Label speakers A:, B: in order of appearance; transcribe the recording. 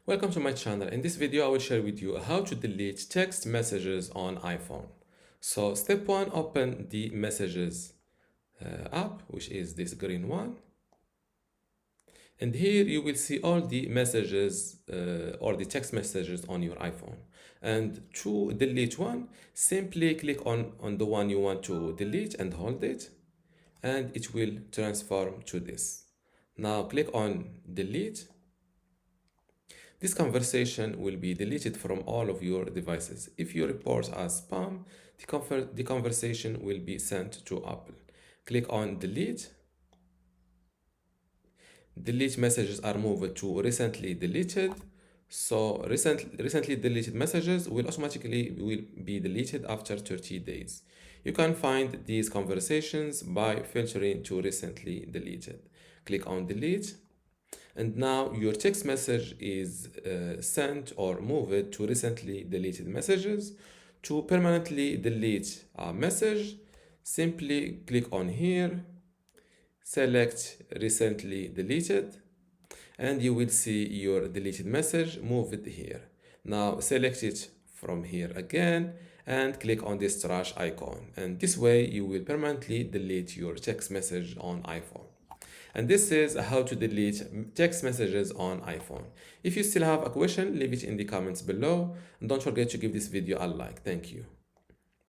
A: Welcome to my channel. In this video, I will share with you how to delete text messages on iPhone. So step one, open the messages app, which is this green one. And here you will see all the messages or the text messages on your iPhone. And to delete one, simply click on the one you want to delete and hold it, and it will transform to this. Now click on delete. This conversation will be deleted from all of your devices. If you report as spam, the conversation will be sent to Apple. Click on delete. Delete messages are moved to recently deleted. So recently deleted messages will be deleted after 30 days. You can find these conversations by filtering to recently deleted. Click on delete. And now your text message is sent or moved to recently deleted messages. To permanently delete a message, simply click on here, select recently deleted, and you will see your deleted message moved here. Now select it from here again and click on this trash icon. And this way you will permanently delete your text message on iPhone. And this is how to delete text messages on iPhone. If you still have a question, leave it in the comments below. And don't forget to give this video a like. Thank you.